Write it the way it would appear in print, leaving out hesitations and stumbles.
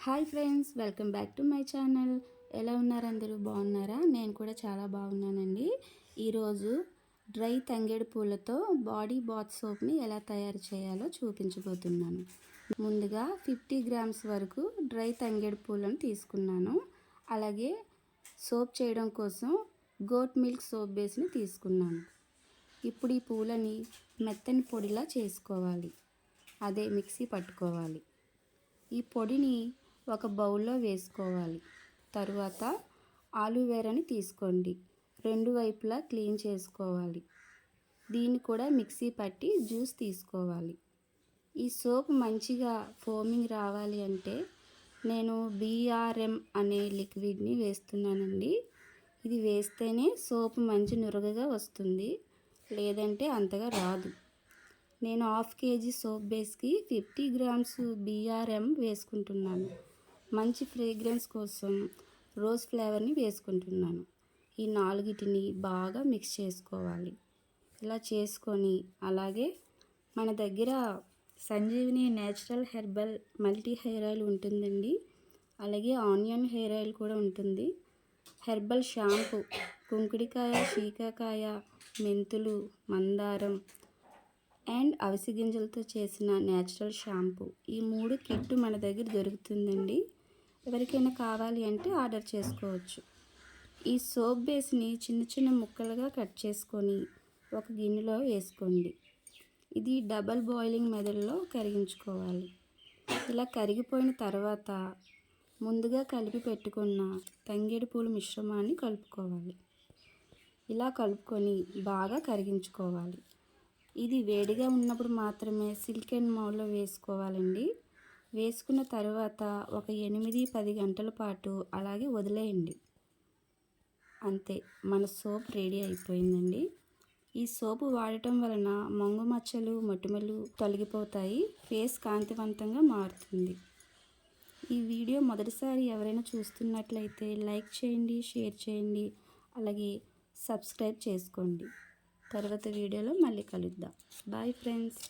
Hi friends, welcome back to my channel. ఎలా ఉన్నారు? అందరూ బాగున్నారా? నేను కూడా చాలా బాగున్నానండి. ఈరోజు డ్రై తంగేడు పూలతో బాడీ బాత్ సోప్ని ఎలా తయారు చేయాలో చూపించబోతున్నాను. ముందుగా 50 గ్రామ్స్ వరకు డ్రై తంగేడు పూలను తీసుకున్నాను. అలాగే సోప్ చేయడం కోసం గోట్ మిల్క్ సోప్ బేస్ని తీసుకున్నాను. ఇప్పుడు ఈ పూలని మెత్తని పొడిలా చేసుకోవాలి. అదే మిక్సీ పట్టుకోవాలి. ఈ పొడిని ఒక బౌల్లో వేసుకోవాలి. తరువాత ఆలువేరాని తీసుకోండి. రెండు వైపులా క్లీన్ చేసుకోవాలి. దీన్ని కూడా మిక్సీ పట్టి జ్యూస్ తీసుకోవాలి. ఈ సోప్ మంచిగా ఫోమింగ్ రావాలి అంటే నేను BRM అనే లిక్విడ్ని వేస్తున్నానండి. ఇది వేస్తేనే సోప్ మంచి నురగగా వస్తుంది, లేదంటే అంతగా రాదు. నేను 1/2 kg సోప్ బేస్కి 50 గ్రామ్స్ BRM వేసుకుంటున్నాను. మంచి ఫ్రేగ్రెన్స్ కోసం రోజ్ ఫ్లేవర్ని వేసుకుంటున్నాను. ఈ నాలుగిటిని బాగా మిక్స్ చేసుకోవాలి. ఇలా చేసుకొని అలాగే మన దగ్గర Sanjeevini natural herbal multi hair oil ఉంటుందండి. అలాగే ఆనియన్ హెయిర్ ఆయిల్ కూడా ఉంటుంది. హెర్బల్ షాంపూ, కుంకుడికాయ, శీకాకాయ, మెంతులు, మందారం అండ్ అవిసె గింజలతో చేసిన నేచురల్ షాంపూ, ఈ 3 కిట్ మన దగ్గర దొరుకుతుందండి. ఎవరికైనా కావాలి అంటే ఆర్డర్ చేసుకోవచ్చు. ఈ సోప్ బేస్ని చిన్న చిన్న ముక్కలుగా కట్ చేసుకొని ఒక గిన్నెలో వేసుకోండి. ఇది డబల్ బాయిలింగ్ మెథడ్లో కరిగించుకోవాలి. ఇలా కరిగిపోయిన తర్వాత ముందుగా కలిపి పెట్టుకున్న తంగేడు పూల మిశ్రమాన్ని కలుపుకోవాలి. ఇలా కలుపుకొని బాగా కరిగించుకోవాలి. ఇది వేడిగా ఉన్నప్పుడు మాత్రమే సిలికాన్ మౌల్డ్లో వేసుకోవాలండి. వేసుకున్న తర్వాత ఒక 8-10 గంటల పాటు అలాగే వదిలేయండి. అంతే, మన సోప్ రెడీ అయిపోయిందండి. ఈ సోపు వాడటం వలన మొంగు మచ్చలు, మొటిమలు తొలగిపోతాయి. ఫేస్ కాంతివంతంగా మారుతుంది. ఈ వీడియో మొదటిసారి ఎవరైనా చూస్తున్నట్లయితే లైక్ చేయండి, షేర్ చేయండి, అలాగే సబ్స్క్రైబ్ చేసుకోండి. తర్వాత వీడియోలో మళ్ళీ కలుద్దాం. Bye friends.